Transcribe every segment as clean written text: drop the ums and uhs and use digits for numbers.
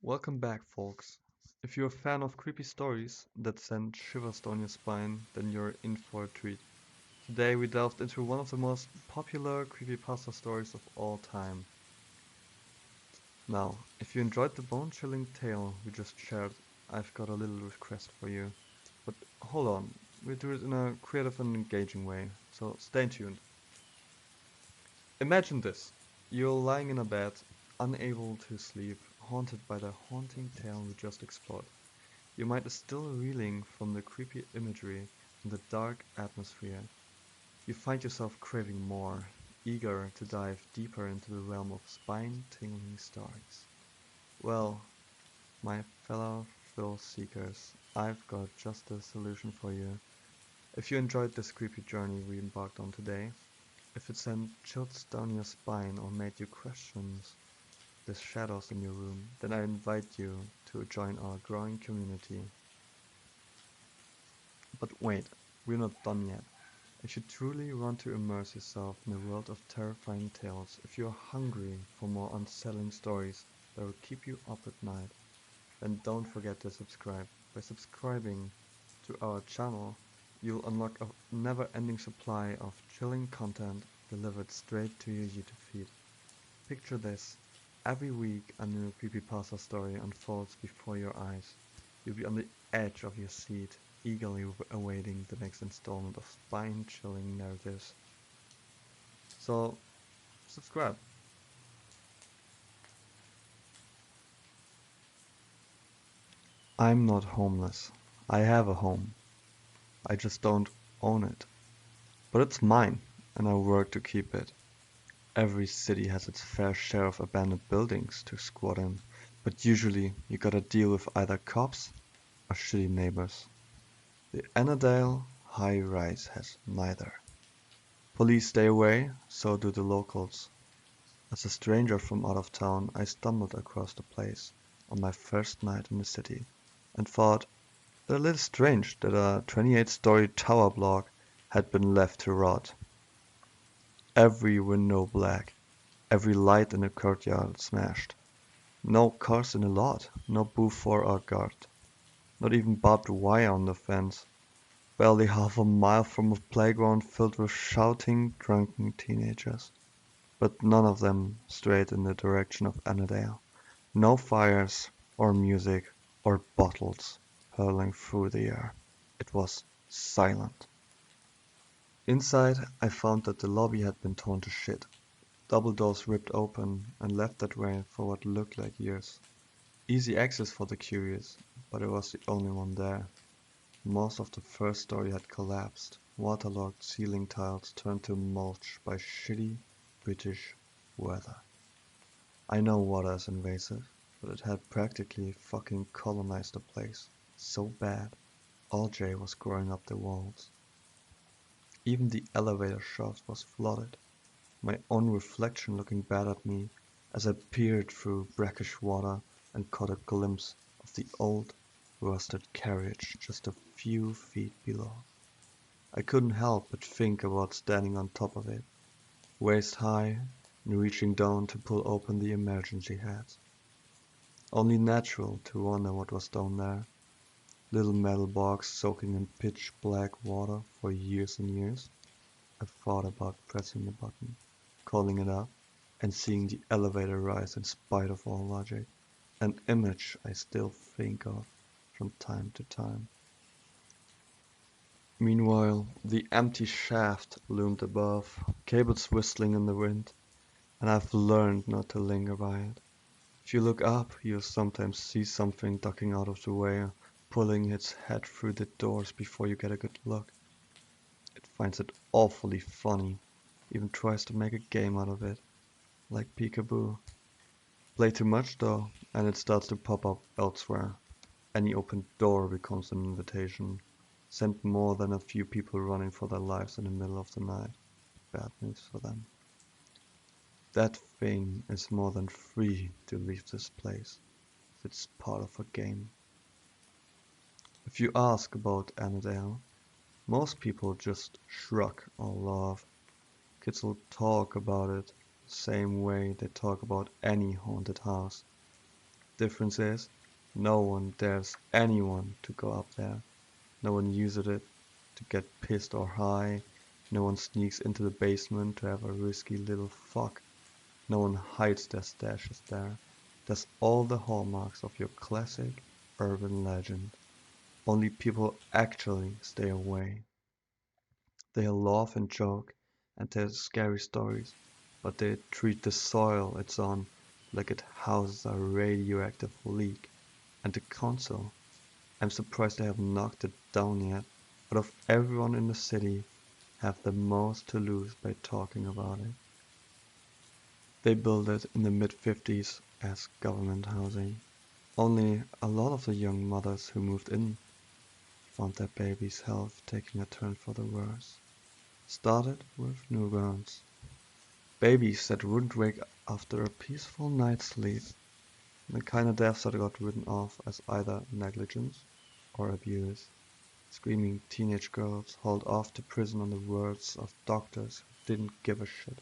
Welcome back, folks. If you're a fan of creepy stories that send shivers down your spine, then you're in for a treat. Today we delved into one of the most popular creepypasta stories of all time. Now, if you enjoyed the bone-chilling tale we just shared, I've got a little request for you. But hold on, we'll do it in a creative and engaging way, so stay tuned. Imagine this. You're lying in a bed, unable to sleep, haunted by the haunting tale we just explored. Your mind is still reeling from the creepy imagery and the dark atmosphere. You find yourself craving more, eager to dive deeper into the realm of spine-tingling stories. Well, my fellow thrill seekers, I've got just the solution for you. If you enjoyed this creepy journey we embarked on today, if it sent chills down your spine or made you question the shadows in your room, then I invite you to join our growing community. But wait, we're not done yet. If you truly want to immerse yourself in a world of terrifying tales, if you're hungry for more unsettling stories that will keep you up at night, then don't forget to subscribe. By subscribing to our channel, you'll unlock a never-ending supply of chilling content delivered straight to your YouTube feed. Picture this. Every week a new creepypasta story unfolds before your eyes. You'll be on the edge of your seat, eagerly awaiting the next installment of spine-chilling narratives. So, subscribe. I'm not homeless. I have a home. I just don't own it. But it's mine, and I work to keep it. Every city has its fair share of abandoned buildings to squat in, but usually you gotta deal with either cops or shitty neighbors. The Annandale high-rise has neither. Police stay away, so do the locals. As a stranger from out of town, I stumbled across the place on my first night in the city, and thought it a little strange that a 28-story tower block had been left to rot. Every window black, every light in the courtyard smashed. No cars in the lot, no booth for our guard, not even barbed wire on the fence. Barely half a mile from a playground filled with shouting, drunken teenagers. But none of them strayed in the direction of Annandale. No fires, or music, or bottles hurling through the air. It was silent. Inside, I found that the lobby had been torn to shit. Double doors ripped open and left that way for what looked like years. Easy access for the curious, but it was the only one there. Most of the first story had collapsed, waterlogged ceiling tiles turned to mulch by shitty British weather. I know water is invasive, but it had practically fucking colonized the place. So bad, algae was growing up the walls. Even the elevator shaft was flooded, my own reflection looking bad at me as I peered through brackish water and caught a glimpse of the old, rusted carriage just a few feet below. I couldn't help but think about standing on top of it, waist high, and reaching down to pull open the emergency hatch. Only natural to wonder what was down there. Little metal box soaking in pitch black water for years and years. I thought about pressing the button, calling it up, and seeing the elevator rise in spite of all logic. An image I still think of from time to time. Meanwhile, the empty shaft loomed above, cables whistling in the wind, and I've learned not to linger by it. If you look up, you'll sometimes see something ducking out of the way, pulling its head through the doors before you get a good look. It finds it awfully funny, even tries to make a game out of it, like peekaboo. Play too much though, and it starts to pop up elsewhere. Any open door becomes an invitation. Send more than a few people running for their lives in the middle of the night. Bad news for them. That thing is more than free to leave this place. It's part of a game. If you ask about Annandale, most people just shrug or laugh. Kids will talk about it the same way they talk about any haunted house. Difference is, no one dares anyone to go up there. No one uses it to get pissed or high. No one sneaks into the basement to have a risky little fuck. No one hides their stashes there. That's all the hallmarks of your classic urban legend. Only people actually stay away. They laugh and joke and tell scary stories, but they treat the soil it's on like it houses a radioactive leak. And the council, I'm surprised they haven't knocked it down yet, but of everyone in the city, have the most to lose by talking about it. They built it in the mid-50s as government housing. Only a lot of the young mothers who moved in found their baby's health taking a turn for the worse. Started with newborns, babies that wouldn't wake after a peaceful night's sleep, the kind of deaths that got written off as either negligence or abuse. Screaming teenage girls hauled off to prison on the words of doctors who didn't give a shit.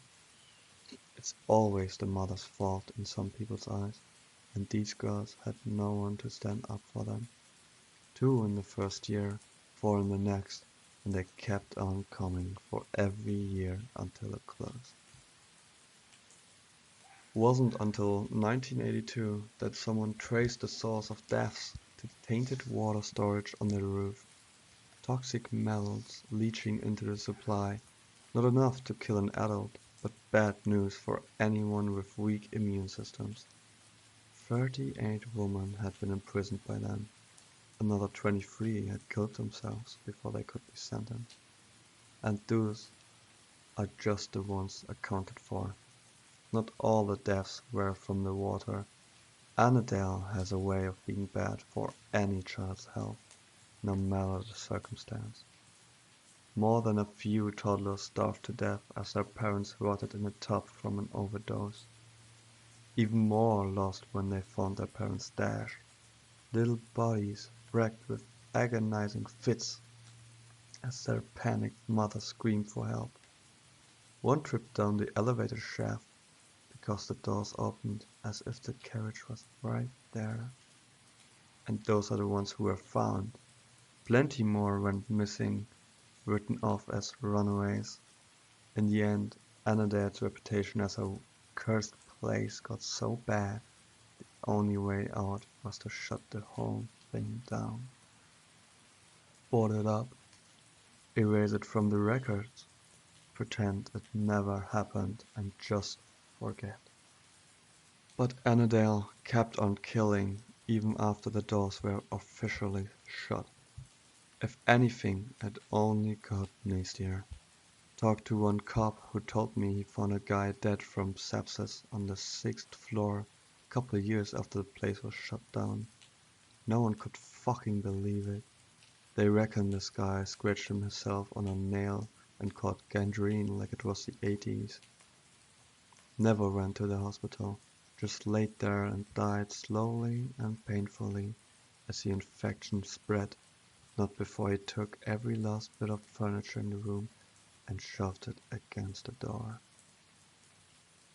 It's always the mother's fault in some people's eyes, and these girls had no one to stand up for them. 2 in the first year, 4 in the next, and they kept on coming for every year until it closed. Wasn't until 1982 that someone traced the source of deaths to tainted water storage on the roof. Toxic metals leaching into the supply, not enough to kill an adult, but bad news for anyone with weak immune systems. 38 women had been imprisoned by then. Another 23 had killed themselves before they could be sentenced. And those are just the ones accounted for. Not all the deaths were from the water. Annandale has a way of being bad for any child's health, no matter the circumstance. More than a few toddlers starved to death as their parents rotted in a tub from an overdose. Even more lost when they found their parents' stash, little bodies wrecked with agonizing fits as their panicked mother screamed for help. One tripped down the elevator shaft because the doors opened as if the carriage was right there. And those are the ones who were found. Plenty more went missing, written off as runaways. In the end, Annandale's reputation as a cursed place got so bad, the only way out was to shut the whole thing down. Board it up, erase it from the records, pretend it never happened and just forget. But Annandale kept on killing even after the doors were officially shut. If anything, it only got nastier. Talked to one cop who told me he found a guy dead from sepsis on the 6th floor a couple of years after the place was shut down. No one could fucking believe it. They reckon this guy scratched himself on a nail and caught gangrene like it was the 80s. Never went to the hospital, just laid there and died slowly and painfully as the infection spread, not before he took every last bit of furniture in the room and shoved it against the door.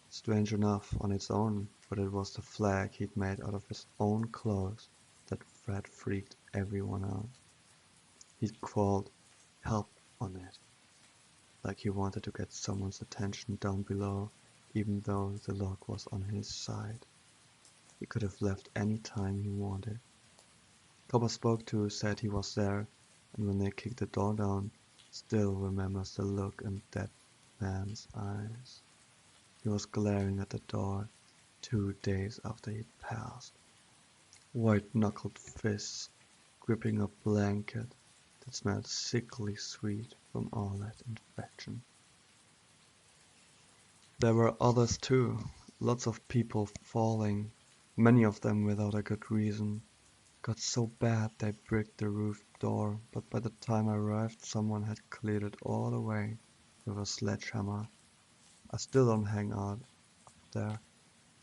Strange enough on its own, but it was the flag he'd made out of his own clothes that Fred freaked everyone out. He'd crawled "help" on it, like he wanted to get someone's attention down below, even though the lock was on his side. He could have left any time he wanted. Cop I spoke to said he was there, and when they kicked the door down, still remembers the look in that man's eyes. He was glaring at the door 2 days after he'd passed. White-knuckled fists gripping a blanket that smelled sickly sweet from all that infection. There were others too, lots of people falling, many of them without a good reason. Got so bad they bricked the roof door, but by the time I arrived someone had cleared it all away with a sledgehammer. I still don't hang out up there.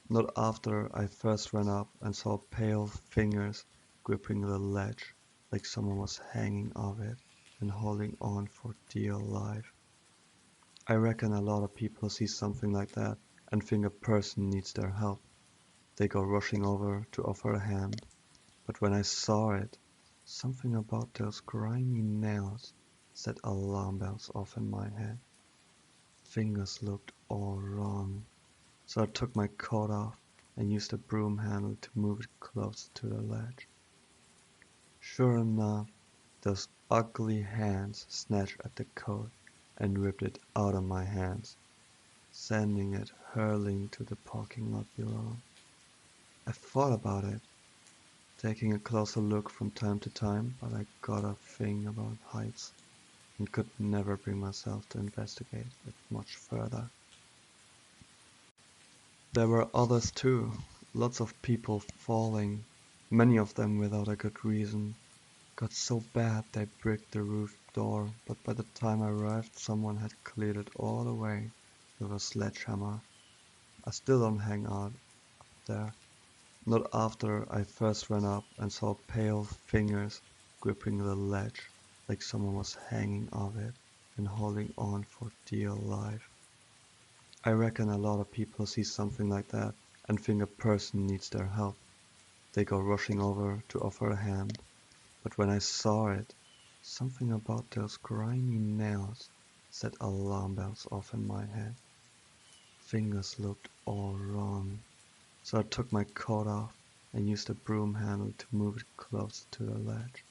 Not after I first ran up and saw pale fingers gripping the ledge like someone was hanging off it and holding on for dear life. I reckon a lot of people see something like that and think a person needs their help. They go rushing over to offer a hand, but when I saw it, something about those grimy nails set alarm bells off in my head. Fingers looked all wrong, so I took my coat off and used the broom handle to move it closer to the ledge. Sure enough, those ugly hands snatched at the coat and ripped it out of my hands, sending it hurling to the parking lot below. I thought about it, taking a closer look from time to time, but I got a thing about heights and could never bring myself to investigate it much further. There were others too, lots of people falling, many of them without a good reason. Got so bad they bricked the roof door, but by the time I arrived someone had cleared it all away with a sledgehammer. I still don't hang out up there, not after I first ran up and saw pale fingers gripping the ledge like someone was hanging off it and holding on for dear life. I reckon a lot of people see something like that and think a person needs their help. They go rushing over to offer a hand, but when I saw it, something about those grimy nails set alarm bells off in my head. Fingers looked all wrong, so I took my coat off and used the broom handle to move it closer to the ledge.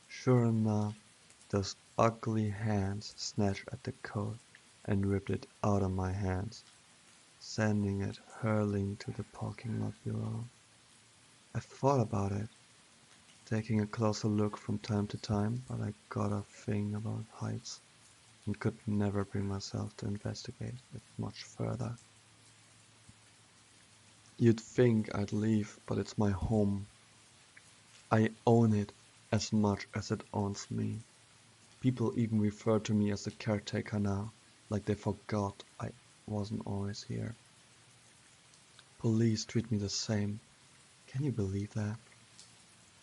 Sure enough, those ugly hands snatched at the coat and ripped it out of my hands, sending it hurling to the parking lot below. I thought about it, taking a closer look from time to time, but I got a thing about heights and could never bring myself to investigate it much further. You'd think I'd leave, but it's my home. I own it as much as it owns me. People even refer to me as the caretaker now, like they forgot I wasn't always here. Police treat me the same. Can you believe that?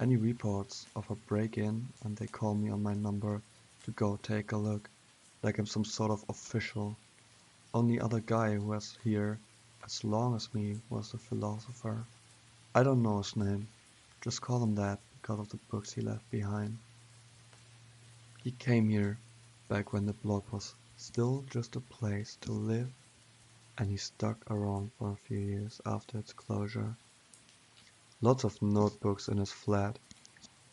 Any reports of a break-in and they call me on my number to go take a look, like I'm some sort of official. Only other guy who was here as long as me was the philosopher. I don't know his name, just call him that because of the books he left behind. He came here back when the block was still just a place to live, and he stuck around for a few years after its closure. Lots of notebooks in his flat,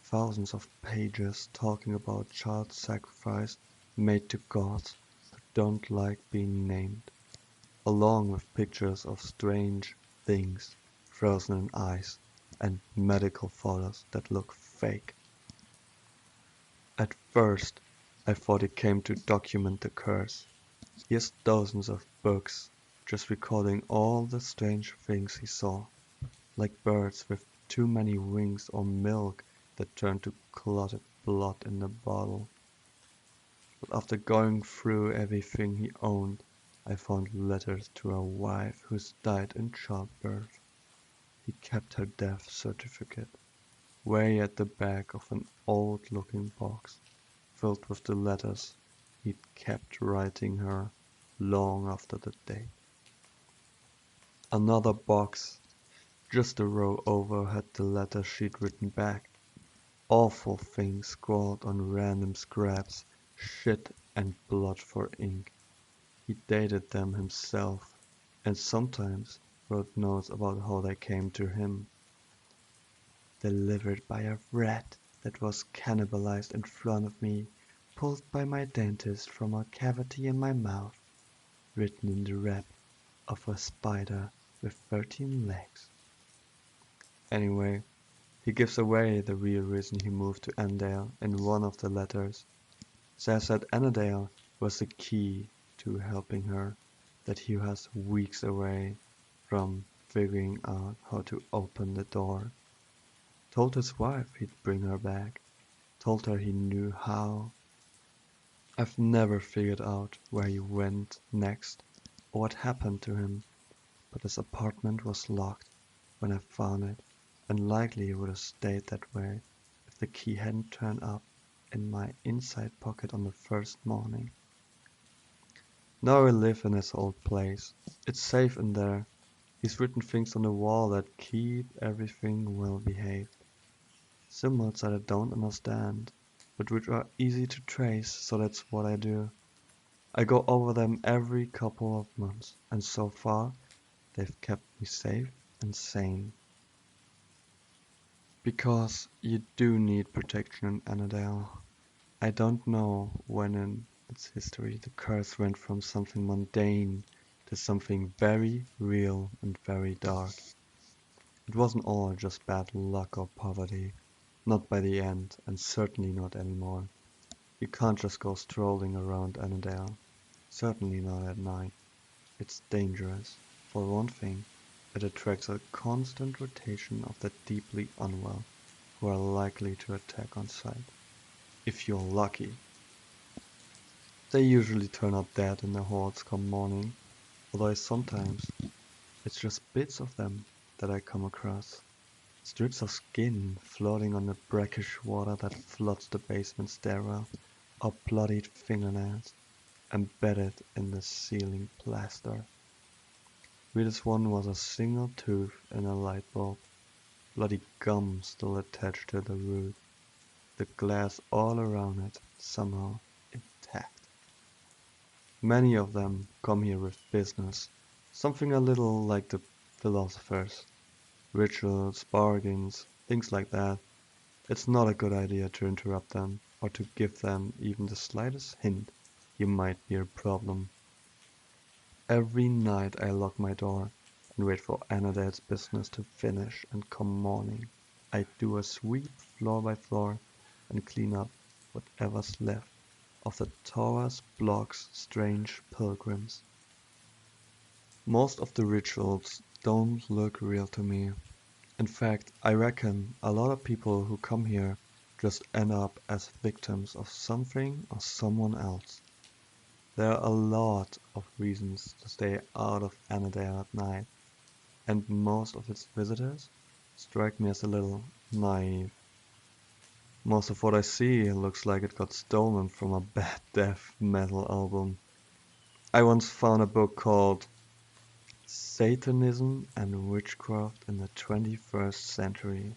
thousands of pages talking about child sacrifice made to gods who don't like being named, along with pictures of strange things frozen in ice and medical photos that look fake. At first, I thought he came to document the curse. He has dozens of books just recording all the strange things he saw, like birds with too many wings or milk that turned to clotted blood in the bottle. But after going through everything he owned, I found letters to a wife who's died in childbirth. He kept her death certificate way at the back of an old-looking box filled with the letters he'd kept writing her long after the date. Another box, just a row over, had the letter she'd written back. Awful things scrawled on random scraps, shit and blood for ink. He dated them himself, and sometimes wrote notes about how they came to him. Delivered by a rat that was cannibalized in front of me, pulled by my dentist from a cavity in my mouth, written in the web of a spider with 13 legs. Anyway, he gives away the real reason he moved to Annandale in one of the letters. Says that Annandale was the key to helping her, that he was weeks away from figuring out how to open the door. Told his wife he'd bring her back, told her he knew how. I've never figured out where he went next or what happened to him, but his apartment was locked when I found it, and likely he would have stayed that way if the key hadn't turned up in my inside pocket on the first morning. Now I live in his old place. It's safe in there, He's written things on the wall that keep everything well behaved. Symbols that I don't understand, but which are easy to trace, so that's what I do. I go over them every couple of months, and so far, they've kept me safe and sane. Because you do need protection in Annandale. I don't know when in its history the curse went from something mundane to something very real and very dark. It wasn't all just bad luck or poverty. Not by the end, and certainly not anymore. You can't just go strolling around Annandale. Certainly not at night. It's dangerous. For one thing, it attracts a constant rotation of the deeply unwell, who are likely to attack on sight. If you're lucky. They usually turn up dead in the hordes come morning, although sometimes it's just bits of them that I come across. Strips of skin floating on the brackish water that floods the basement stairwell, or bloodied fingernails embedded in the ceiling plaster. Weirdest one was a single tooth in a light bulb, bloody gum still attached to the root, the glass all around it somehow intact. Many of them come here with business, something a little like the philosophers, rituals, bargains, things like that. It's not a good idea to interrupt them, or to give them even the slightest hint you might be a problem. Every night I lock my door and wait for Annadette's business to finish, and come morning, I do a sweep floor by floor and clean up whatever's left of the tower's block's strange pilgrims. Most of the rituals don't look real to me. In fact, I reckon a lot of people who come here just end up as victims of something or someone else. There are a lot of reasons to stay out of Annandale at night, and most of its visitors strike me as a little naive. Most of what I see looks like it got stolen from a bad death metal album. I once found a book called Satanism and Witchcraft in the 21st Century.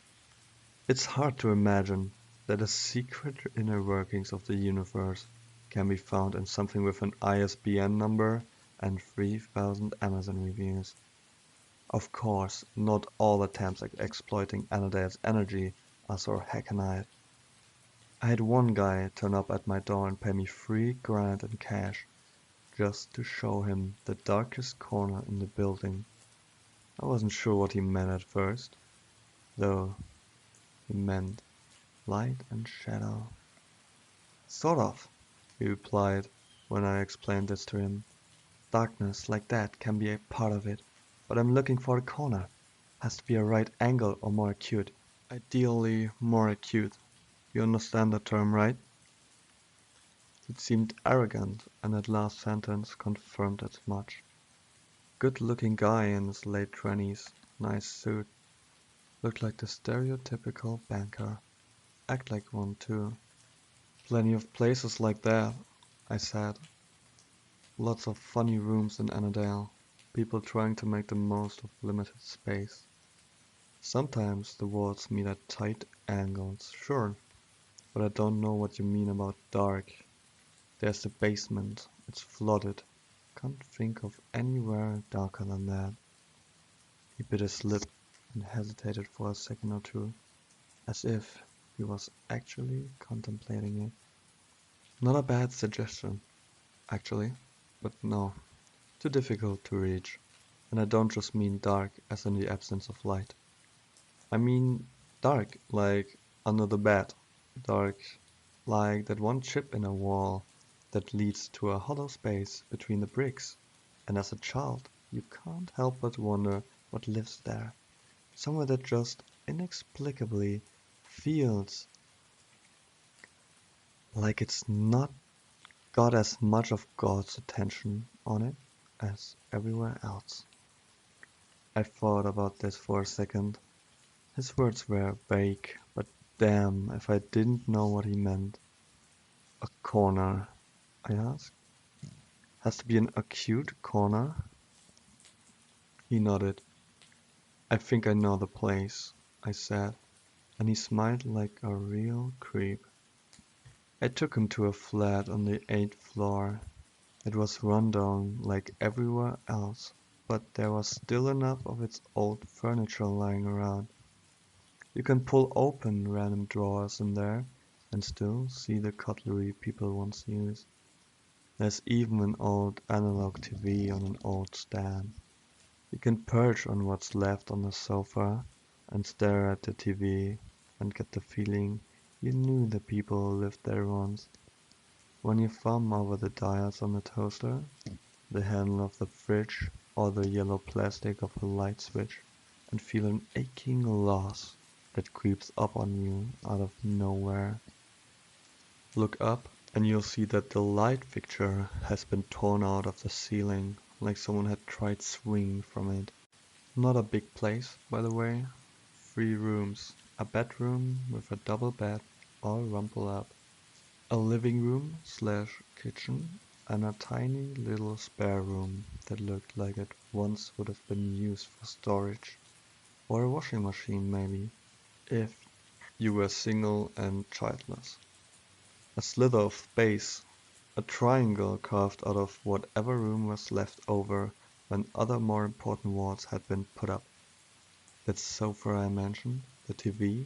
It's hard to imagine that the secret inner workings of the universe can be found in something with an ISBN number and 3,000 Amazon reviews. Of course, not all attempts at exploiting Annandale's energy are so hackneyed. I had one guy turn up at my door and pay me 3 grand in cash just to show him the darkest corner in the building. I wasn't sure what he meant at first, though he meant light and shadow. Sort of, he replied when I explained this to him. Darkness like that can be a part of it, but I'm looking for a corner. Has to be a right angle or more acute. Ideally more acute. You understand the term, right? It seemed arrogant, and that last sentence confirmed as much. Good-looking guy in his late 20s, nice suit. Looked like the stereotypical banker. Act like one too. Plenty of places like that, I said. Lots of funny rooms in Annandale. People trying to make the most of limited space. Sometimes the walls meet at tight angles, sure, but I don't know what you mean about dark. There's the basement. It's flooded. Can't think of anywhere darker than that. He bit his lip and hesitated for a second or two, as if he was actually contemplating it. Not a bad suggestion, actually, but no, too difficult to reach. And I don't just mean dark as in the absence of light. I mean dark like under the bed. Dark like that one chip in a wall that leads to a hollow space between the bricks. And as a child, you can't help but wonder what lives there. Somewhere that just inexplicably feels like it's not got as much of God's attention on it as everywhere else. I thought about this for a second. His words were vague, but damn if I didn't know what he meant. A corner, I asked. Has to be an acute corner? He nodded. I think I know the place, I said, and he smiled like a real creep. I took him to a flat on the 8th floor. It was run down like everywhere else, but there was still enough of its old furniture lying around. You can pull open random drawers in there and still see the cutlery people once used. There's even an old analog TV on an old stand. You can perch on what's left on the sofa and stare at the TV and get the feeling you knew the people who lived there once. When you thumb over the dials on the toaster, the handle of the fridge, or the yellow plastic of a light switch, and feel an aching loss that creeps up on you out of nowhere. Look up and you'll see that the light fixture has been torn out of the ceiling, like someone had tried swinging from it. Not a big place, by the way. 3 rooms, a bedroom with a double bed, all rumpled up, a living room slash kitchen, and a tiny little spare room that looked like it once would have been used for storage, or a washing machine maybe, if you were single and childless. A slither of space, a triangle carved out of whatever room was left over when other more important walls had been put up. That sofa I mentioned, the TV,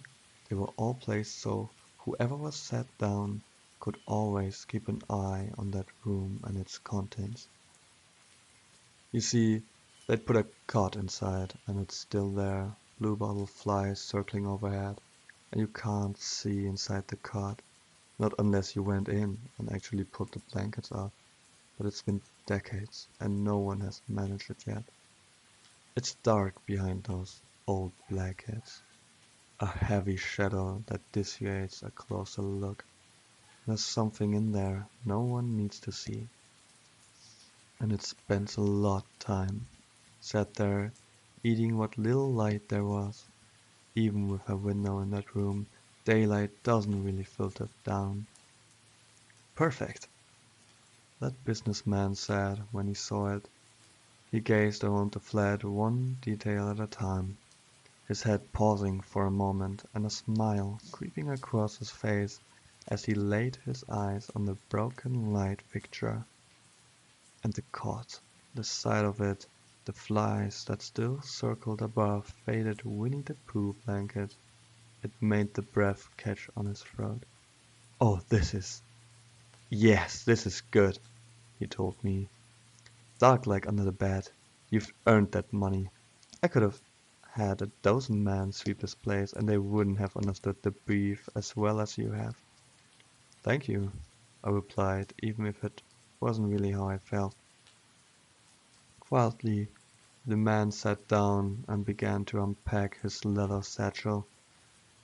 they were all placed so whoever was sat down could always keep an eye on that room and its contents. You see, they'd put a cot inside and it's still there, bluebottle flies circling overhead, and you can't see inside the cot, not unless you went in and actually pulled the blankets up, but it's been decades and no one has managed it yet. It's dark behind those old blankets. A heavy shadow that dissuades a closer look. There's something in there no one needs to see. And it spends a lot time, sat there, eating what little light there was. Even with a window in that room, daylight doesn't really filter down. Perfect, that businessman said when he saw it. He gazed around the flat one detail at a time, his head pausing for a moment and a smile creeping across his face as he laid his eyes on the broken light fixture. And the cot, the side of it, the flies that still circled above faded Winnie the Pooh blanket. It made the breath catch on his throat. "Oh, this is good," he told me. "Dark like under the bed. You've earned that money. I could have had a dozen men sweep this place and they wouldn't have understood the brief as well as you have." "Thank you," I replied, even if it wasn't really how I felt. Quietly, the man sat down and began to unpack his leather satchel.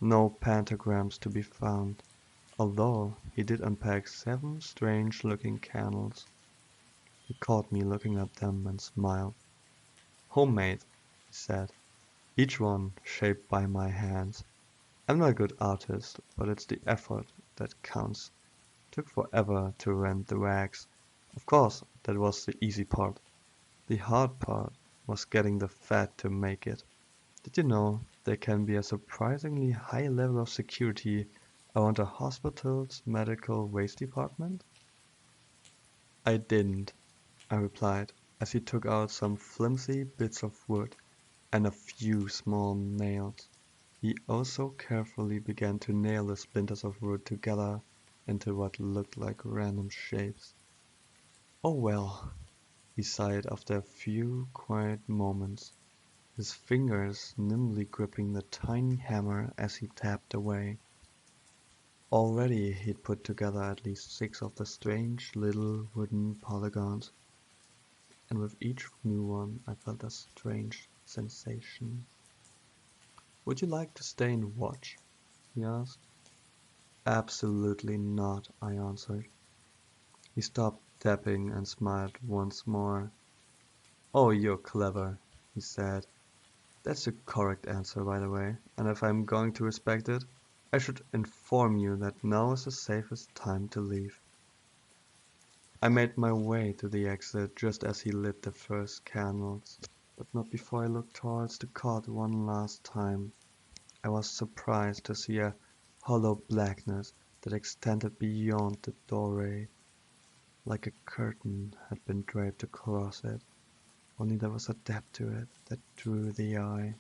No pentagrams to be found, although he did unpack 7 strange-looking candles. He caught me looking at them and smiled. "Homemade," he said, "each one shaped by my hands. I'm not a good artist, but it's the effort that counts. Took forever to rent the wax. Of course, that was the easy part. The hard part was getting the fat to make it. Did you know there can be a surprisingly high level of security around a hospital's medical waste department?" "I didn't," I replied, as he took out some flimsy bits of wood and a few small nails. He also carefully began to nail the splinters of wood together into what looked like random shapes. "Oh well," he sighed after a few quiet moments, his fingers nimbly gripping the tiny hammer as he tapped away. Already he'd put together at least 6 of the strange little wooden polygons, and with each new one I felt a strange sensation. "Would you like to stay and watch?" he asked. "Absolutely not," I answered. He stopped tapping and smiled once more. "Oh, you're clever," he said. "That's the correct answer, by the way, and if I'm going to respect it, I should inform you that now is the safest time to leave." I made my way to the exit just as he lit the first candles. but not before I looked towards the cot one last time. I was surprised to see a hollow blackness that extended beyond the doorway, like a curtain had been draped across it, only there was a depth to it that drew the eye.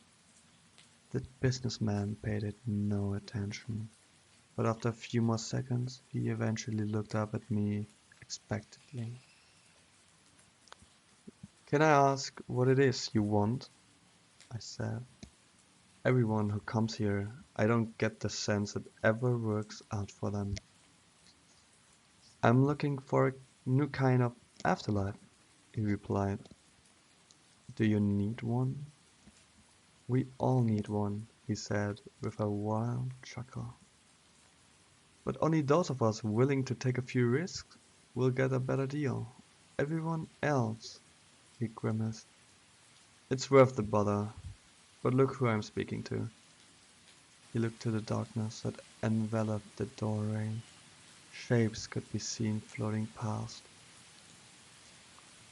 The businessman paid it no attention, but after a few more seconds he eventually looked up at me expectantly. "Can I ask what it is you want?" I said. "Everyone who comes here, I don't get the sense it ever works out for them." "I'm looking for a new kind of afterlife," he replied. "Do you need one?" "We all need one," he said with a wild chuckle. "But only those of us willing to take a few risks will get a better deal. Everyone else," he grimaced. "It's worth the bother. But look who I'm speaking to." He looked to the darkness that enveloped the doorway. Shapes could be seen floating past.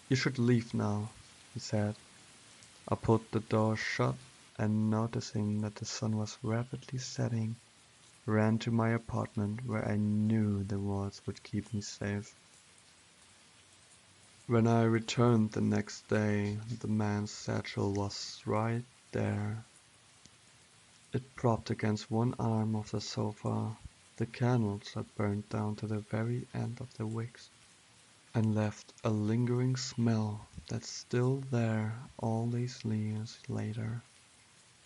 "You should leave now," he said. I pulled the door shut and, noticing that the sun was rapidly setting, ran to my apartment where I knew the walls would keep me safe. When I returned the next day, the man's satchel was right there. It propped against one arm of the sofa. The candles had burned down to the very end of the wicks, and left a lingering smell that's still there all these years later.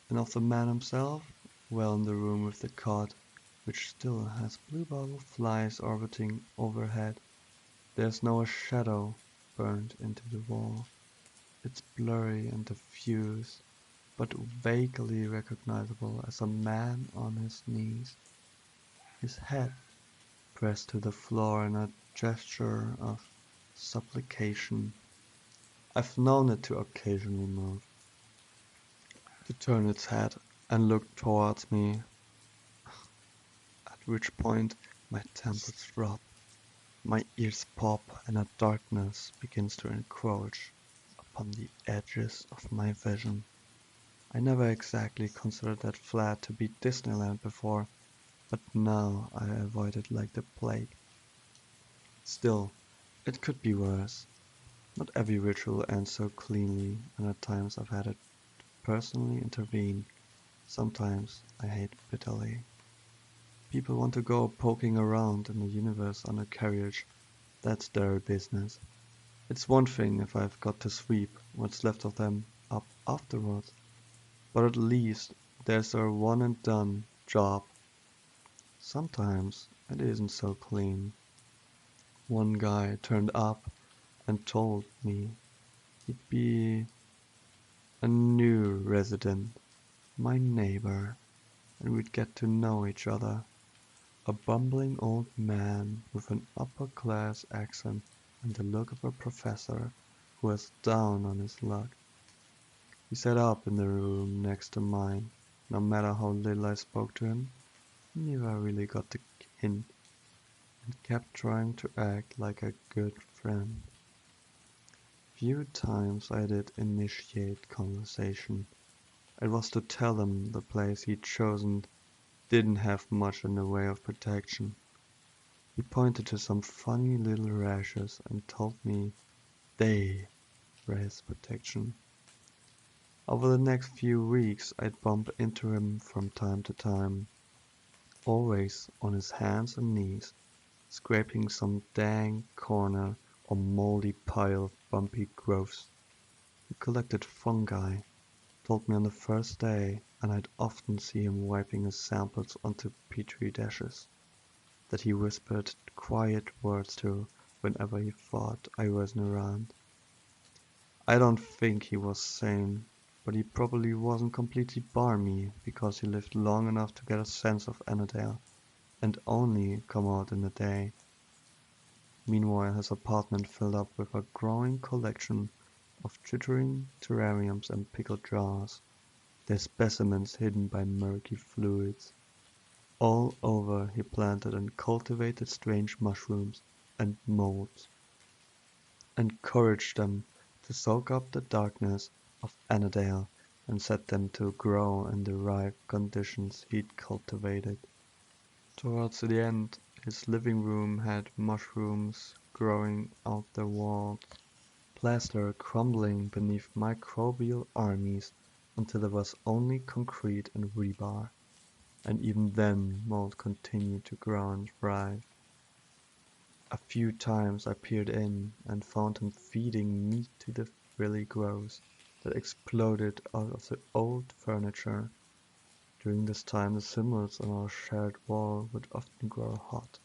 And of the man himself, well, in the room with the cot, which still has bluebottle flies orbiting overhead, there's now a shadow burned into the wall. It's blurry and diffuse, but vaguely recognizable as a man on his knees, his head pressed to the floor in a gesture of supplication. I've known it to occasionally move, to turn its head and look towards me, at which point my temples drop, my ears pop, and a darkness begins to encroach upon the edges of my vision. I never exactly considered that flat to be Disneyland before, but now I avoid it like the plague. Still, it could be worse. Not every ritual ends so cleanly, and at times I've had to personally intervene. Sometimes I hate bitterly. People want to go poking around in the universe on a carriage. That's their business. It's one thing if I've got to sweep what's left of them up afterwards, but at least there's a one and done job. Sometimes it isn't so clean. One guy turned up and told me he'd be a new resident, my neighbor, and we'd get to know each other. A bumbling old man with an upper-class accent and the look of a professor who was down on his luck. He sat up in the room next to mine. No matter how little I spoke to him, he never really got the hint and kept trying to act like a good friend. Few times I did initiate conversation. It was to tell him the place he'd chosen didn't have much in the way of protection. He pointed to some funny little rashes and told me they were his protection. Over the next few weeks I'd bump into him from time to time, always on his hands and knees, scraping some dank corner or moldy pile of bumpy growths. He collected fungi, told me on the first day, and I'd often see him wiping his samples onto petri dishes that he whispered quiet words to whenever he thought I wasn't around. I don't think he was sane, but he probably wasn't completely barmy because he lived long enough to get a sense of Annadale and only come out in the day. Meanwhile, his apartment filled up with a growing collection of chittering terrariums and pickle jars, their specimens hidden by murky fluids. All over he planted and cultivated strange mushrooms and molds, encouraged them to soak up the darkness of Annandale and set them to grow in the right conditions he'd cultivated. Towards the end, his living room had mushrooms growing out the walls, plaster crumbling beneath microbial armies until there was only concrete and rebar, and even then mold continued to grow and thrive. A few times I peered in and found him feeding meat to the frilly growths that exploded out of the old furniture. During this time the cinders on our shared wall would often grow hot,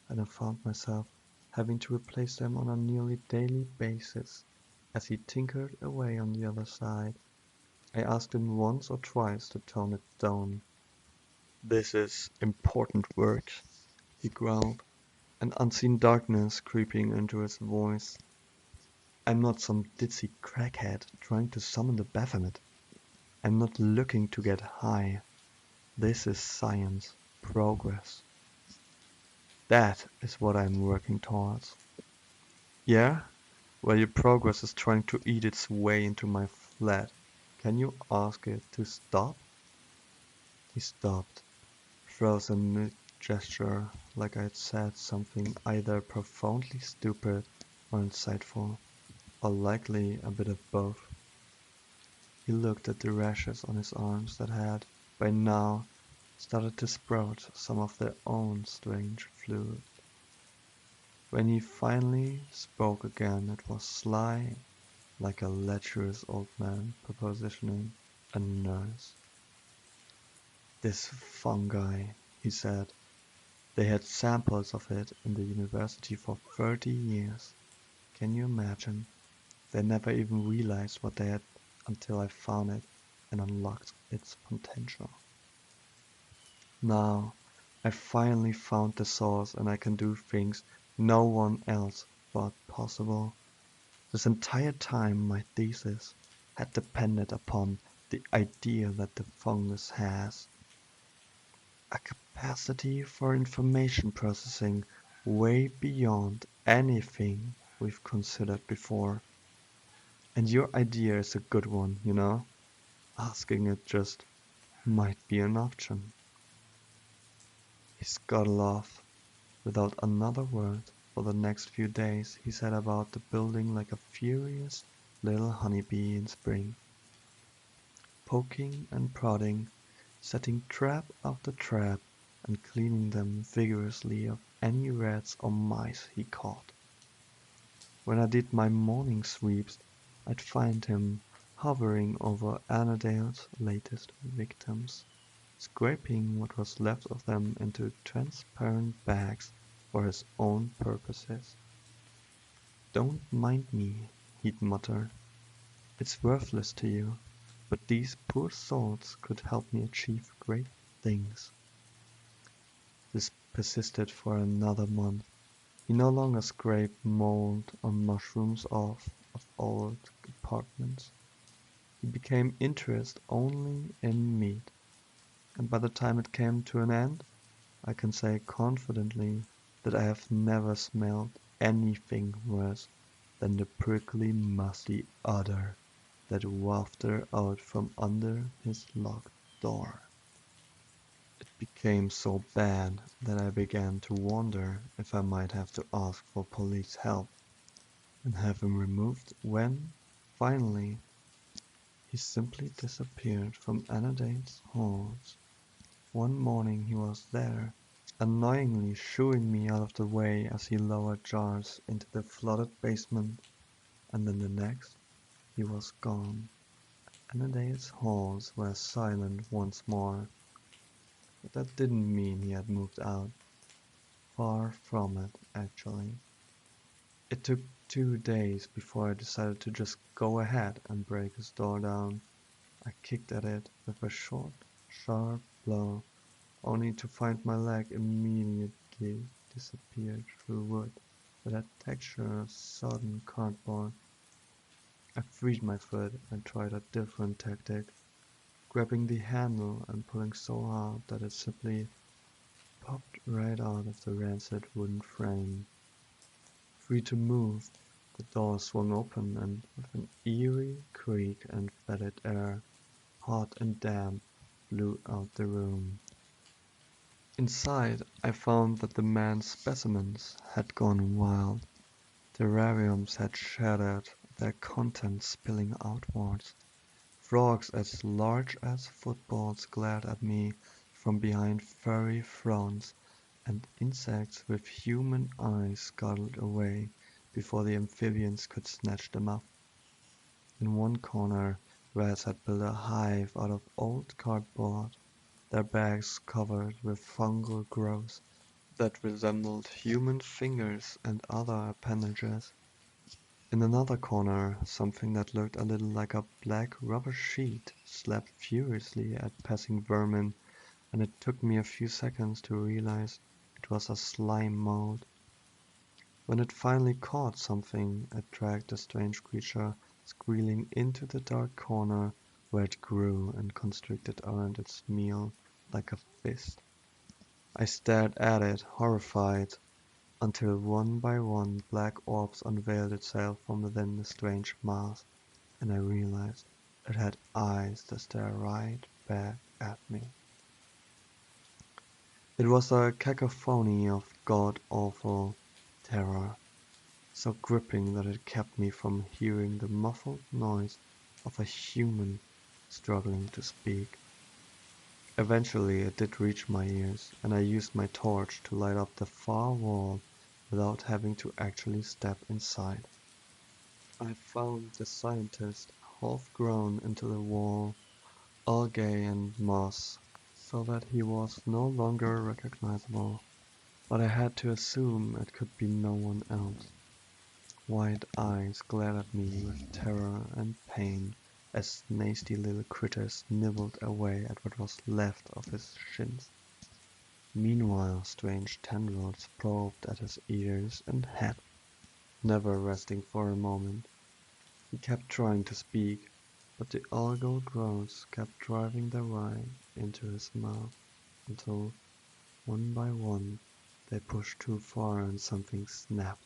and I found myself having to replace them on a nearly daily basis as he tinkered away on the other side. I asked him once or twice to tone it down. "This is important work," he growled, an unseen darkness creeping into his voice. "I'm not some ditzy crackhead trying to summon the Baphomet. I'm not looking to get high. This is science, progress. That is what I'm working towards." "Yeah? Well, your progress is trying to eat its way into my flat. Can you ask it to stop?" He stopped, frozen mid-gesture, like I'd said something either profoundly stupid or insightful, or likely a bit of both. He looked at the rashes on his arms that had, by now, started to sprout some of their own strange fluid. When he finally spoke again it was sly, like a lecherous old man propositioning a nurse. "This fungi," he said. "They had samples of it in the university for 30 years. Can you imagine? They never even realized what they had until I found it and unlocked its potential. Now, I finally found the source and I can do things no one else thought possible. This entire time my thesis had depended upon the idea that the fungus has a capacity for information processing way beyond anything we've considered before. And your idea is a good one, you know? Asking it just might be an option." He scuttled off without another word. For the next few days he set about the building like a furious little honeybee in spring, poking and prodding, setting trap after trap, and cleaning them vigorously of any rats or mice he caught. When I did my morning sweeps, I'd find him hovering over Annandale's latest victims, scraping what was left of them into transparent bags for his own purposes. "Don't mind me," he'd mutter. "It's worthless to you, but these poor souls could help me achieve great things." This persisted for another month. He no longer scraped mold or mushrooms off of old apartments. He became interested only in meat, and by the time it came to an end, I can say confidently that I have never smelled anything worse than the prickly musty odor that wafted out from under his locked door. It became so bad that I began to wonder if I might have to ask for police help and have him removed when, finally, he simply disappeared from Annandale's halls. One morning he was there, annoyingly shooing me out of the way as he lowered jars into the flooded basement, and then the next he was gone. Annandale's halls were silent once more, but that didn't mean he had moved out. Far from it, actually. It took 2 days before I decided to just go ahead and break his door down. I kicked at it with a short, sharp blow, only to find my leg immediately disappeared through wood that had texture of sodden cardboard. I freed my foot and tried a different tactic, grabbing the handle and pulling so hard that it simply popped right out of the rancid wooden frame. Free to move, The door swung open, and with an eerie creak and fetid air, hot and damp, blew out the room. Inside, I found that the man's specimens had gone wild. Terrariums had shattered, their contents spilling outwards. Frogs as large as footballs glared at me from behind furry fronds, and insects with human eyes scuttled away before the amphibians could snatch them up. In one corner, rats had built a hive out of old cardboard, their backs covered with fungal growths that resembled human fingers and other appendages. In another corner, something that looked a little like a black rubber sheet slapped furiously at passing vermin, and it took me a few seconds to realize it was a slime mold. When it finally caught something, it dragged the strange creature squealing into the dark corner where it grew and constricted around its meal like a fist. I stared at it, horrified, until one by one black orbs unveiled itself from within the strange mass, and I realized it had eyes that stared right back at me. It was a cacophony of god-awful terror, so gripping that it kept me from hearing the muffled noise of a human struggling to speak. Eventually it did reach my ears, and I used my torch to light up the far wall without having to actually step inside. I found the scientist half grown into the wall, algae and moss, so that he was no longer recognizable, but I had to assume it could be no one else. Wide eyes glared at me with terror and pain as nasty little critters nibbled away at what was left of his shins. Meanwhile, strange tendrils probed at his ears and head, never resting for a moment. He kept trying to speak, but the algal growths kept driving their way into his mouth until, one by one, they pushed too far and something snapped.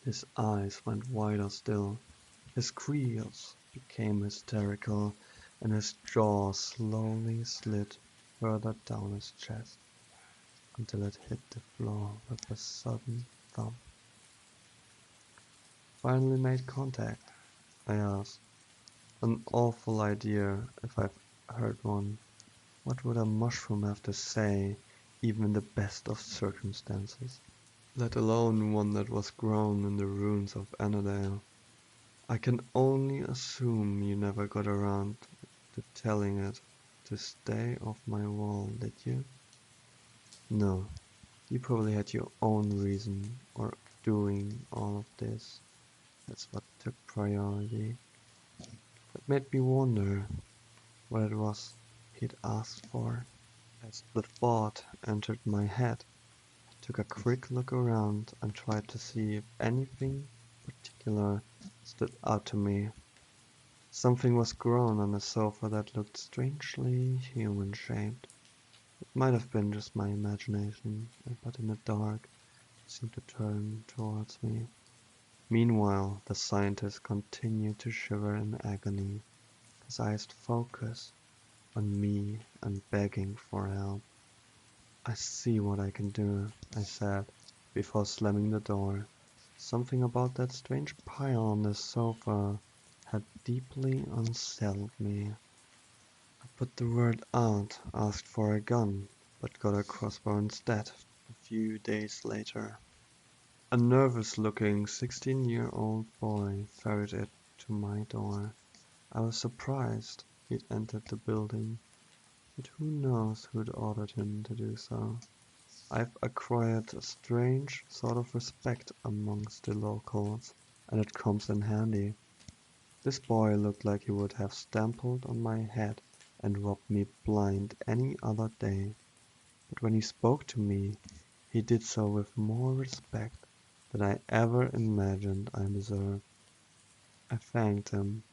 His eyes went wider still, his squeals became hysterical, and his jaw slowly slid further down his chest until it hit the floor with a sudden thump. "Finally made contact?" I asked. An awful idea, if I've heard one. What would a mushroom have to say, even in the best of circumstances? Let alone one that was grown in the ruins of Annandale. I can only assume you never got around to telling it to stay off my wall, did you? No, you probably had your own reason for doing all of this. That's what took priority. It made me wonder what it was he'd asked for. As the thought entered my head, I took a quick look around and tried to see if anything particular stood out to me. Something was grown on the sofa that looked strangely human-shaped. It might have been just my imagination, but in the dark it seemed to turn towards me. Meanwhile, the scientist continued to shiver in agony, his eyes focused on me and begging for help. "I see what I can do," I said, before slamming the door. Something about that strange pile on the sofa had deeply unsettled me. I put the word out, asked for a gun, but got a crossbow instead a few days later. A nervous-looking 16-year-old boy ferried it to my door. I was surprised he'd entered the building, but who knows who'd ordered him to do so. I've acquired a strange sort of respect amongst the locals, and it comes in handy. This boy looked like he would have stampled on my head and robbed me blind any other day, but when he spoke to me, he did so with more respect than I ever imagined I deserved. I thanked him,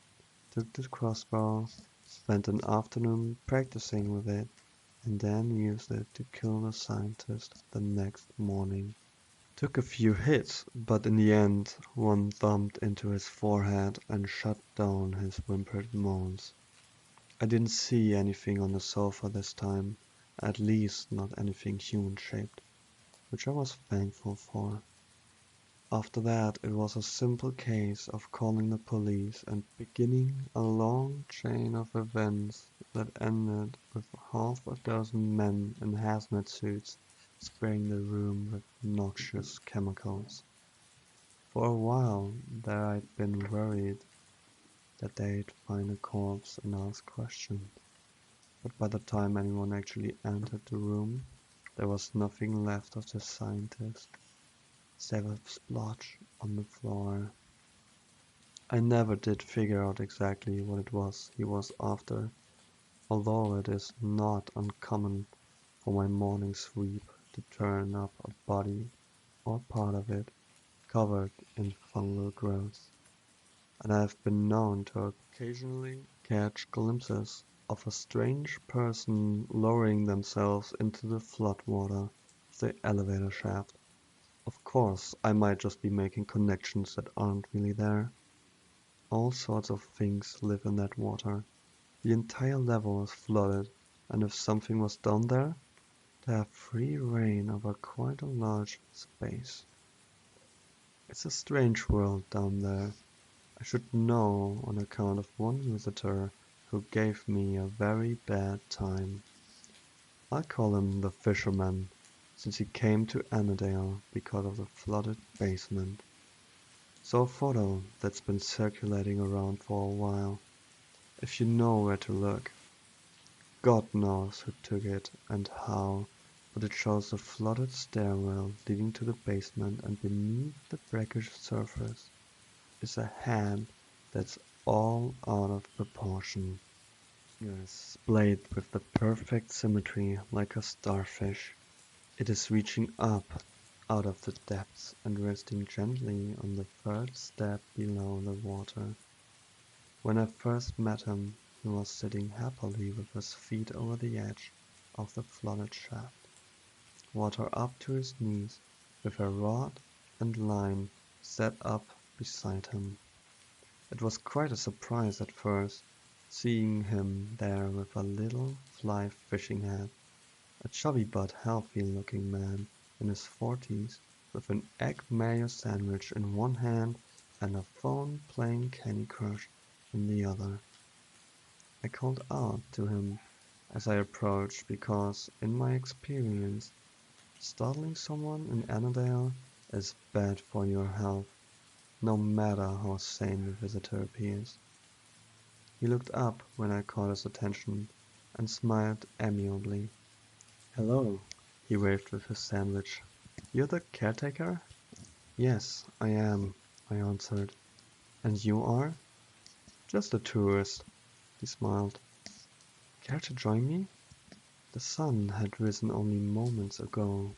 took the crossbow, spent an afternoon practicing with it, and then used it to kill the scientist the next morning. Took a few hits, but in the end one thumped into his forehead and shut down his whimpered moans. I didn't see anything on the sofa this time, at least not anything human-shaped, which I was thankful for. After that it was a simple case of calling the police and beginning a long chain of events that ended with half a dozen men in hazmat suits spraying the room with noxious chemicals. For a while there I'd been worried that they'd find a corpse and ask questions, but by the time anyone actually entered the room, there was nothing left of the scientist, save a splotch on the floor. I never did figure out exactly what it was he was after, although it is not uncommon for my morning sweep to turn up a body, or part of it, covered in fungal growth, and I have been known to occasionally catch glimpses of a strange person lowering themselves into the floodwater of the elevator shaft. Of course, I might just be making connections that aren't really there. All sorts of things live in that water. The entire level is flooded, and if something was down there, they have free rein over quite a large space. It's a strange world down there. I should know on account of one visitor who gave me a very bad time. I call him the fisherman, since he came to Annandale because of the flooded basement. Saw a photo that's been circulating around for a while. If you know where to look. God knows who took it and how, but it shows the flooded stairwell leading to the basement, and beneath the brackish surface is a head that's all out of proportion. Fingers splayed with the perfect symmetry like a starfish. It is reaching up out of the depths and resting gently on the third step below the water. When I first met him, he was sitting happily with his feet over the edge of the flooded shaft, water up to his knees, with a rod and line set up beside him. It was quite a surprise at first, seeing him there with a little fly fishing hat, a chubby but healthy-looking man in his forties, with an egg mayo sandwich in one hand and a phone playing Candy Crush in the other. I called out to him as I approached because, in my experience, startling someone in Annandale is bad for your health, no matter how sane the visitor appears. He looked up when I caught his attention and smiled amiably. "Hello," he waved with his sandwich. "You're the caretaker?" "Yes, I am," I answered. "And you are?" "Just a tourist," he smiled. "Care to join me?" The sun had risen only moments ago.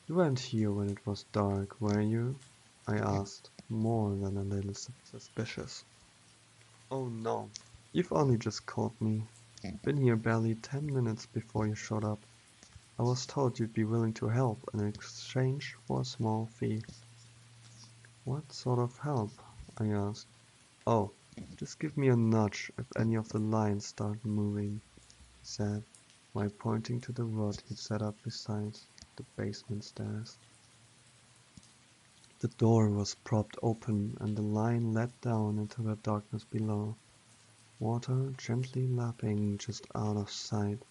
"You weren't here when it was dark, were you?" I asked, more than a little suspicious. "Oh no, you've only just called me. Been here barely 10 minutes before you showed up. I was told you'd be willing to help in exchange for a small fee." "What sort of help?" I asked. "Oh, just give me a nudge if any of the lines start moving," he said, while pointing to the rod he'd set up beside the basement stairs. The door was propped open and the line led down into the darkness below, water gently lapping just out of sight.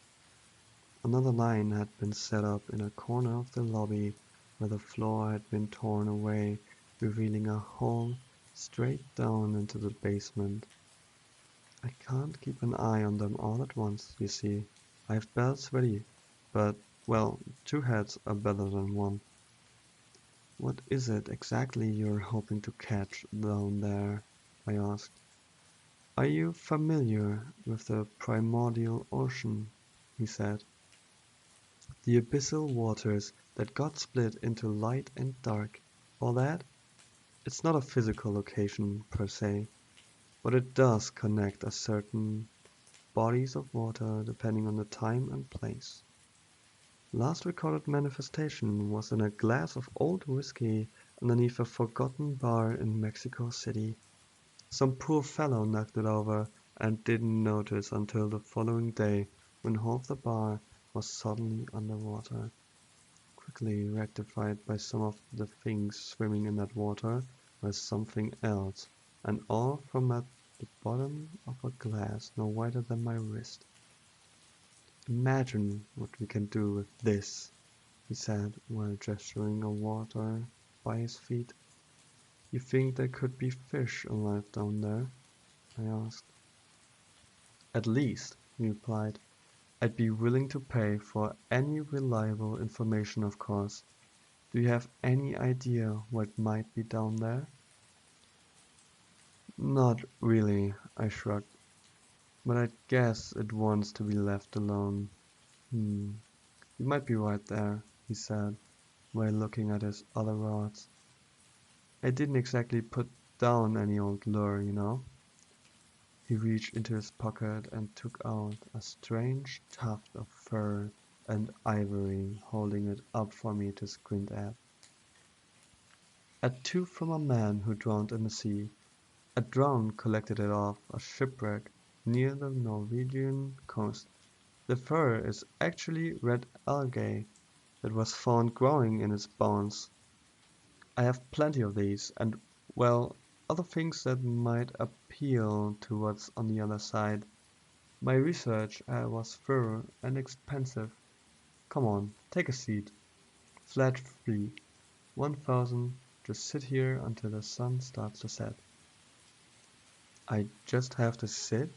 Another line had been set up in a corner of the lobby where the floor had been torn away, revealing a hole straight down into the basement. I can't keep an eye on them all at once, you see. I have belts ready, but, well, two heads are better than one. "What is it exactly you're hoping to catch down there?" I asked. "Are you familiar with the primordial ocean?" he said. "The abyssal waters that got split into light and dark, all that? It's not a physical location, per se, but it does connect a certain bodies of water depending on the time and place." Last recorded manifestation was in a glass of old whiskey underneath a forgotten bar in Mexico City. Some poor fellow knocked it over and didn't notice until the following day when half the bar was suddenly underwater, quickly rectified by some of the things swimming in that water were something else, and all from at the bottom of a glass no wider than my wrist. "Imagine what we can do with this," he said while gesturing a water by his feet. "You think there could be fish alive down there?" I asked. "At least," he replied, "I'd be willing to pay for any reliable information, of course. Do you have any idea what might be down there?" "Not really," I shrugged, "but I guess it wants to be left alone." "You might be right there," he said, while looking at his other rods. "I didn't exactly put down any old lure, you know." He reached into his pocket and took out a strange tuft of fur and ivory, holding it up for me to squint at. "A tooth from a man who drowned in the sea. A drone collected it off a shipwreck near the Norwegian coast. The fur is actually red algae that was found growing in its bones. I have plenty of these, and, well, other things that might appeal to what's on the other side. My research was thorough and expensive. Come on, take a seat. Flat fee, 1,000. Just sit here until the sun starts to set." "I just have to sit?"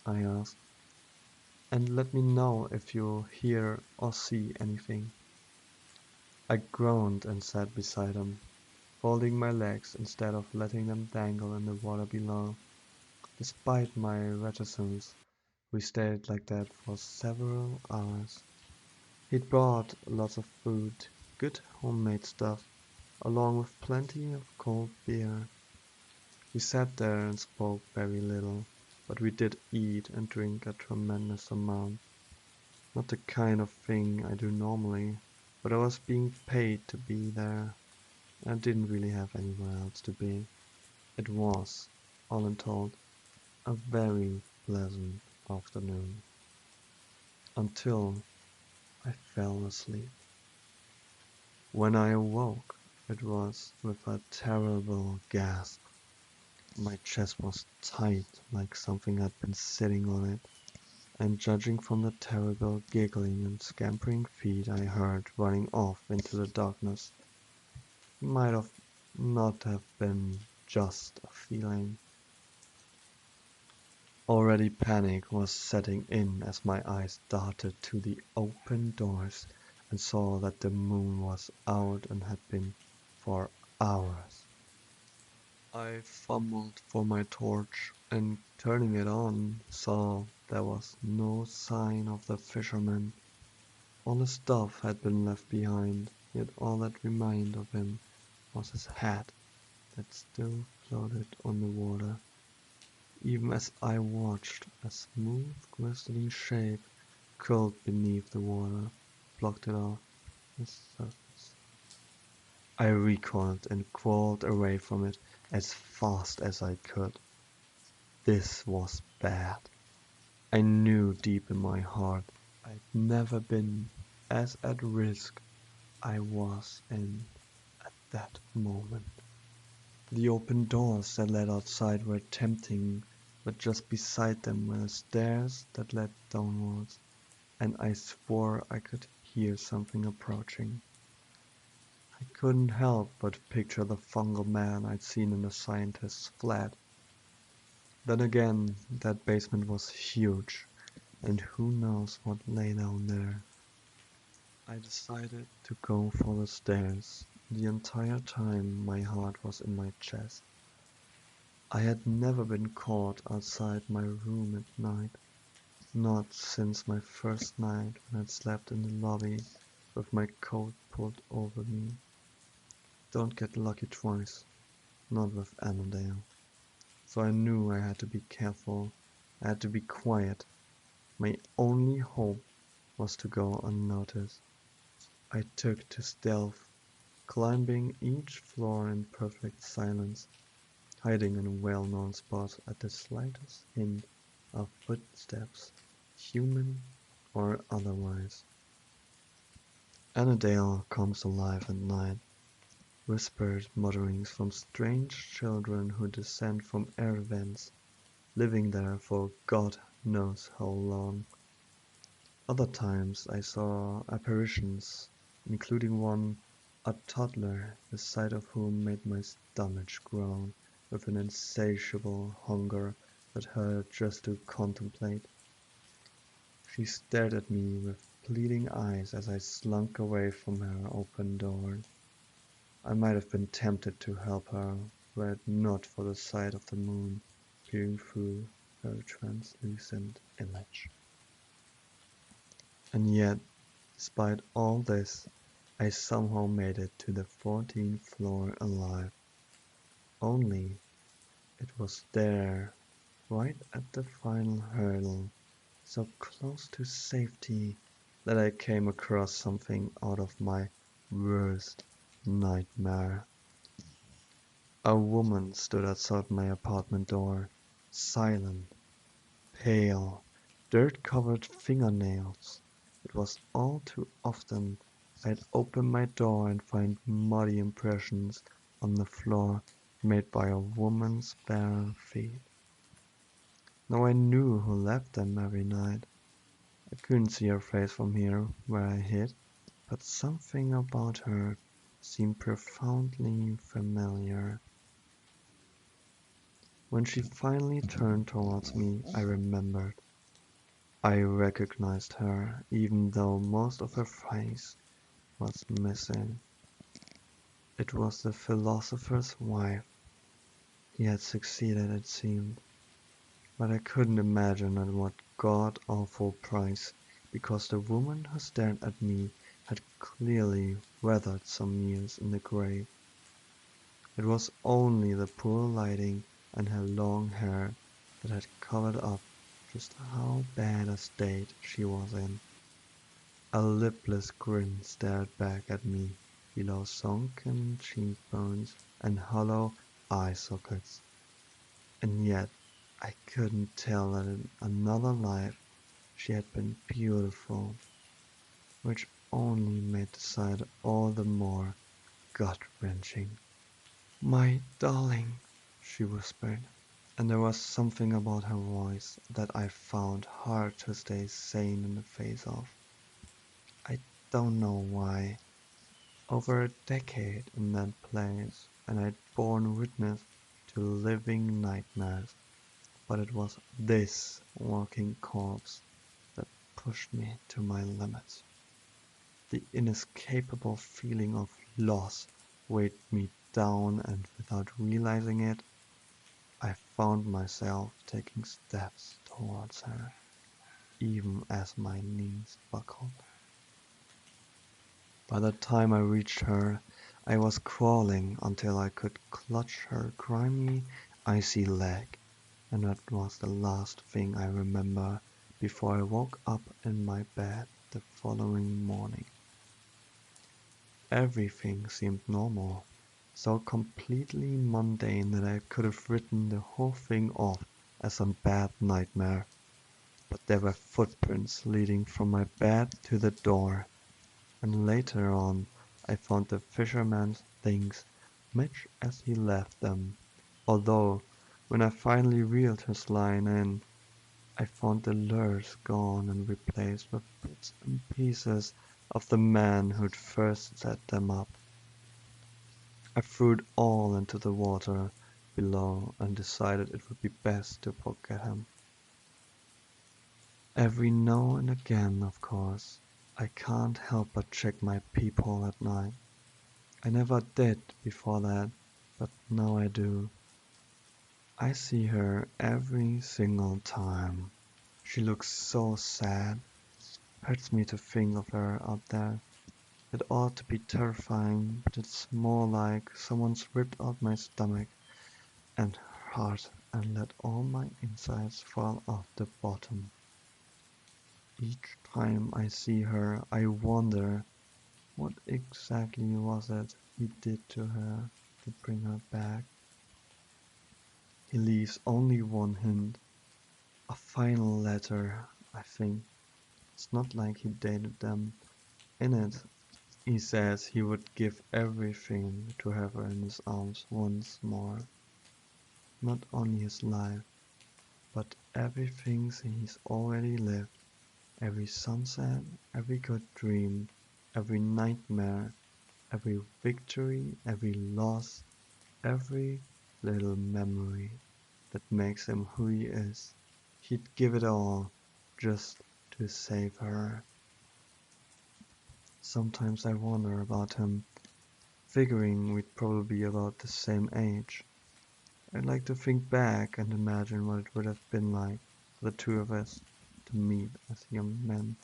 I asked. "And let me know if you hear or see anything." I groaned and sat beside him, folding my legs instead of letting them dangle in the water below. Despite my reticence, we stayed like that for several hours. He'd brought lots of food, good homemade stuff, along with plenty of cold beer. We sat there and spoke very little, but we did eat and drink a tremendous amount. Not the kind of thing I do normally, but I was being paid to be there. I didn't really have anywhere else to be. It was, all in told, a very pleasant afternoon. Until I fell asleep. When I awoke, it was with a terrible gasp. My chest was tight, like something had been sitting on it, and judging from the terrible giggling and scampering feet I heard running off into the darkness, it might have not have been just a feeling. Already panic was setting in as my eyes darted to the open doors and saw that the moon was out and had been for hours. I fumbled for my torch, and turning it on, saw there was no sign of the fisherman. All his stuff had been left behind, yet all that remained of him was his hat that still floated on the water. Even as I watched, a smooth glistening shape curled beneath the water, blocked it off the surface. I recoiled and crawled away from it as fast as I could. This was bad. I knew deep in my heart I'd never been as at risk I was in at that moment. The open doors that led outside were tempting, but just beside them were the stairs that led downwards, and I swore I could hear something approaching. I couldn't help but picture the fungal man I'd seen in the scientist's flat. Then again, that basement was huge, and who knows what lay down there. I decided to go for the stairs. The entire time my heart was in my chest. I had never been caught outside my room at night, not since my first night when I'd slept in the lobby with my coat pulled over me. Don't get lucky twice, not with Annandale. So I knew I had to be careful, I had to be quiet. My only hope was to go unnoticed. I took to stealth, climbing each floor in perfect silence, hiding in well-known spots at the slightest hint of footsteps, human or otherwise. Annandale comes alive at night, whispered mutterings from strange children who descend from air vents, living there for God knows how long. Other times I saw apparitions, including one, a toddler, the sight of whom made my stomach groan with an insatiable hunger that hurt just to contemplate. She stared at me with pleading eyes as I slunk away from her open door. I might have been tempted to help her were it not for the sight of the moon peering through her translucent image. And yet, despite all this, I somehow made it to the 14th floor alive. Only it was there, right at the final hurdle, so close to safety, that I came across something out of my worst nightmare. A woman stood outside my apartment door, silent, pale, dirt-covered fingernails. It was all too often I'd open my door and find muddy impressions on the floor made by a woman's bare feet. Now I knew who left them every night. I couldn't see her face from here where I hid, but something about her seemed profoundly familiar. When she finally turned towards me, I remembered. I recognized her, even though most of her face was missing. It was the philosopher's wife. He had succeeded, it seemed, but I couldn't imagine at what god-awful price, because the woman who stared at me had clearly weathered some years in the grave. It was only the poor lighting and her long hair that had covered up just how bad a state she was in. A lipless grin stared back at me below sunken cheekbones and hollow eye sockets, and yet I couldn't tell that in another life she had been beautiful, which only made the sight all the more gut-wrenching. "My darling," she whispered, and there was something about her voice that I found hard to stay sane in the face of. I don't know why. Over a decade in that place, and I'd borne witness to living nightmares, but it was this walking corpse that pushed me to my limits. The inescapable feeling of loss weighed me down, and without realizing it, I found myself taking steps towards her, even as my knees buckled. By the time I reached her, I was crawling until I could clutch her grimy, icy leg, and that was the last thing I remember before I woke up in my bed the following morning. Everything seemed normal, so completely mundane that I could have written the whole thing off as a bad nightmare. But there were footprints leading from my bed to the door, and later on I found the fisherman's things much as he left them, although when I finally reeled his line in, I found the lures gone and replaced with bits and pieces of the man who'd first set them up. I threw it all into the water below and decided it would be best to forget him. Every now and again, of course, I can't help but check my peephole at night. I never did before that, but now I do. I see her every single time. She looks so sad. Hurts me to think of her out there. It ought to be terrifying, but it's more like someone's ripped out my stomach and heart and let all my insides fall off the bottom. Each time I see her, I wonder, What exactly was it he did to her to bring her back? He leaves only one hint, a final letter, I think. It's not like he dated them. In it, he says he would give everything to have her in his arms once more. Not only his life, but everything he's already lived. Every sunset, every good dream, every nightmare, every victory, every loss, every little memory that makes him who he is. He'd give it all just to save her. Sometimes I wonder about him, figuring we'd probably be about the same age. I'd like to think back and imagine what it would have been like for the two of us to meet as young men.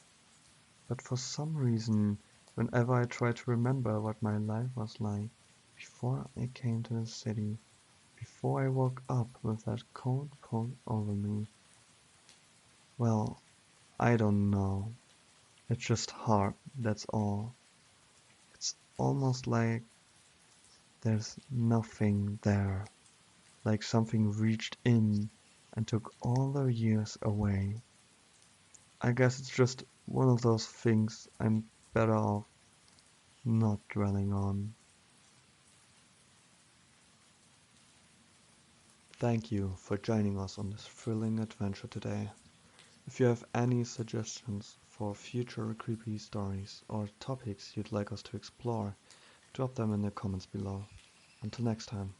But for some reason, whenever I try to remember what my life was like before I came to the city, before I woke up with that cold pulled over me, well, I don't know. It's just hard, that's all. It's almost like there's nothing there, like something reached in and took all the years away. I guess it's just one of those things I'm better off not dwelling on. Thank you for joining us on this thrilling adventure today. If you have any suggestions for future creepy stories or topics you'd like us to explore, drop them in the comments below. Until next time.